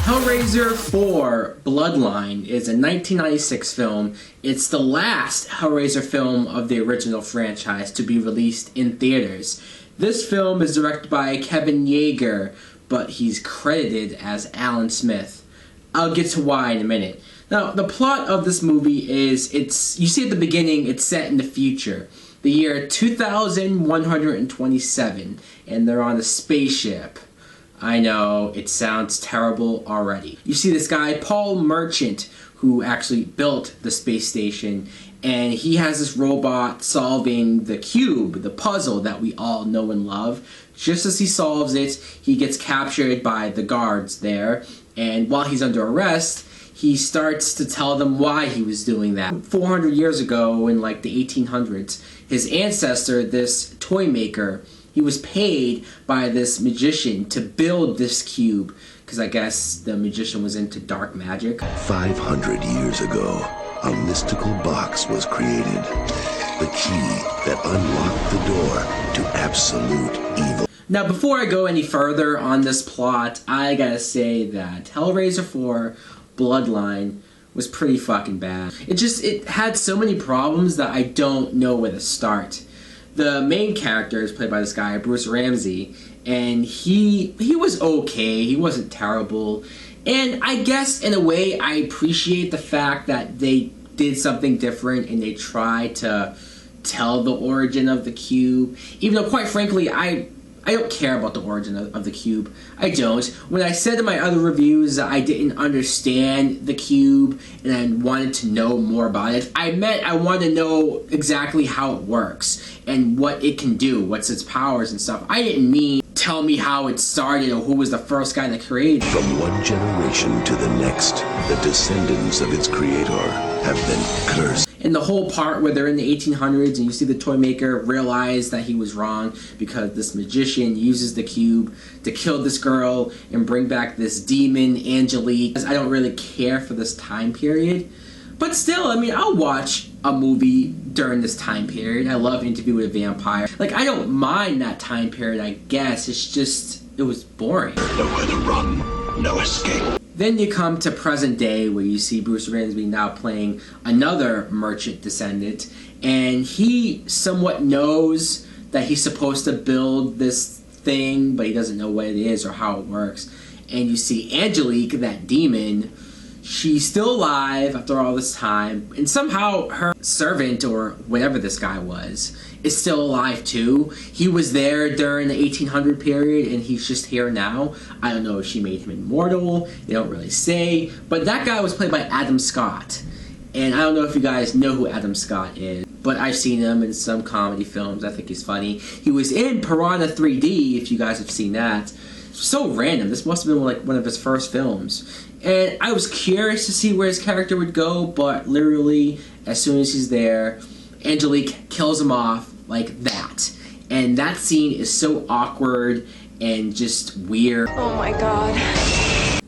Hellraiser 4 Bloodline is a 1996 film. It's the last Hellraiser film of the original franchise to be released in theaters. This film is directed by Kevin Yeager, but he's credited as Alan Smith. I'll get to why in a minute. Now, the plot of this movie is, you see at the beginning, it's set in the future. The year 2127, and they're on a spaceship. I know, it sounds terrible already. You see this guy, Paul Merchant, who actually built the space station, and he has this robot solving the cube, the puzzle that we all know and love. Just as he solves it, he gets captured by the guards there, and while he's under arrest, he starts to tell them why he was doing that. 400 years ago, in like the 1800s, his ancestor, this toy maker, he was paid by this magician to build this cube, because I guess the magician was into dark magic. 500 years ago, a mystical box was created. The key that unlocked the door to absolute evil. Now, before I go any further on this plot, I gotta say that Hellraiser 4 Bloodline was pretty fucking bad. It had so many problems that I don't know where to start. The main character is played by this guy, Bruce Ramsey, and he was okay. He wasn't terrible. And I guess, in a way, I appreciate the fact that they did something different and they tried to tell the origin of the cube. Even though, quite frankly, I don't care about the origin of the cube. I don't. When I said in my other reviews that I didn't understand the cube and I wanted to know more about it, I meant I wanted to know exactly how it works and what it can do, what's its powers and stuff. I didn't mean tell me how it started or who was the first guy that created it. From one generation to the next, the descendants of its creator have been cursed. And the whole part where they're in the 1800s and you see the toy maker realize that he was wrong because this magician uses the cube to kill this girl and bring back this demon, Angelique. I don't really care for this time period. But still, I mean, I'll watch a movie during this time period. I love Interview with a Vampire. Like, I don't mind that time period, I guess. It's just, it was boring. Nowhere to run, no escape. Then you come to present day where you see Bruce Ramsey now playing another merchant descendant, and he somewhat knows that he's supposed to build this thing, but he doesn't know what it is or how it works. And you see Angelique, that demon, she's still alive after all this time, and somehow her servant, or whatever this guy was, is still alive too. He was there during the 1800 period, and he's just here now. I don't know if she made him immortal, they don't really say, but that guy was played by Adam Scott. And I don't know if you guys know who Adam Scott is, but I've seen him in some comedy films. I think he's funny. He was in Piranha 3D, if you guys have seen that. So random. This must have been like one of his first films. And I was curious to see where his character would go, but literally, as soon as he's there, Angelique kills him off like that. And that scene is so awkward and just weird. Oh my god.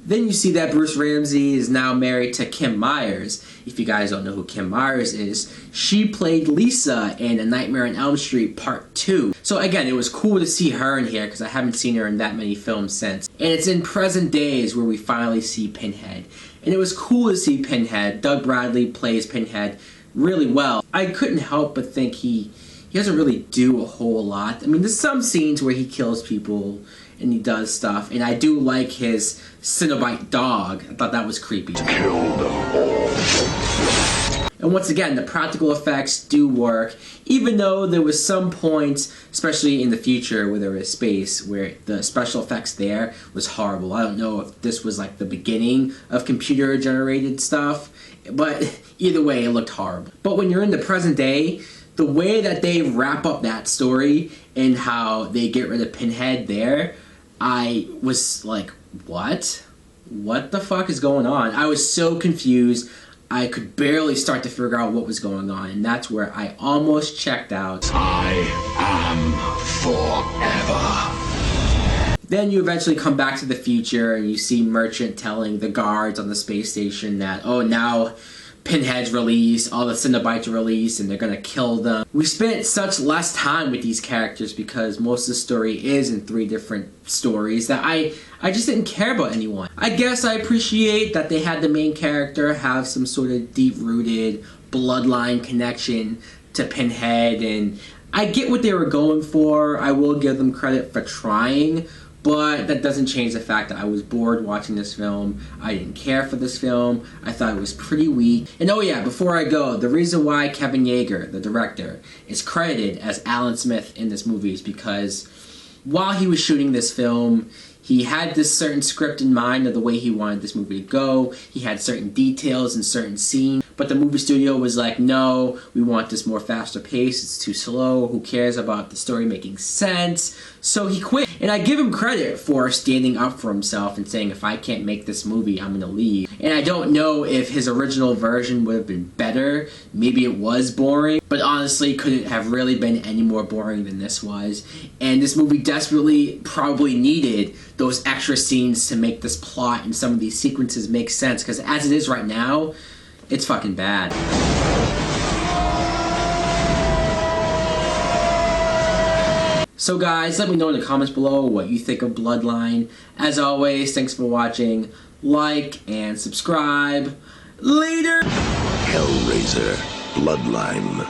Then you see that Bruce Ramsey is now married to Kim Myers. If you guys don't know who Kim Myers is, she played Lisa in A Nightmare on Elm Street Part 2. So again, it was cool to see her in here because I haven't seen her in that many films since. And it's in present days where we finally see Pinhead. And it was cool to see Pinhead. Doug Bradley plays Pinhead really well. I couldn't help but think he doesn't really do a whole lot. I mean, there's some scenes where he kills people and he does stuff, and I do like his Cenobite dog. I thought that was creepy. Kill them all. And once again, the practical effects do work, even though there was some points, especially in the future where there was space, where the special effects there was horrible. I don't know if this was like the beginning of computer-generated stuff, but either way, it looked horrible. But when you're in the present day, the way that they wrap up that story and how they get rid of Pinhead there, I was like, what? What the fuck is going on? I was so confused. I could barely start to figure out what was going on, and that's where I almost checked out. I am forever. Then you eventually come back to the future and you see Merchant telling the guards on the space station that, oh, now Pinhead's released, all the Cenobites are released, and they're gonna kill them. We spent such less time with these characters because most of the story is in 3 different stories that I just didn't care about anyone. I guess I appreciate that they had the main character have some sort of deep-rooted bloodline connection to Pinhead, and I get what they were going for. I will give them credit for trying, but that doesn't change the fact that I was bored watching this film. I didn't care for this film. I thought it was pretty weak. And oh yeah, before I go, the reason why Kevin Yeager, the director, is credited as Alan Smith in this movie is because while he was shooting this film, he had this certain script in mind of the way he wanted this movie to go. He had certain details and certain scenes, but the movie studio was like, no, we want this more faster pace. It's too slow. Who cares about the story making sense? So he quit. And I give him credit for standing up for himself and saying, if I can't make this movie, I'm going to leave. And I don't know if his original version would have been better. Maybe it was boring, but honestly, could it have really been any more boring than this was? And this movie desperately probably needed those extra scenes to make this plot and some of these sequences make sense, because as it is right now, it's fucking bad. So guys, let me know in the comments below what you think of Bloodline. As always, thanks for watching. Like and subscribe. Later! Hellraiser Bloodline.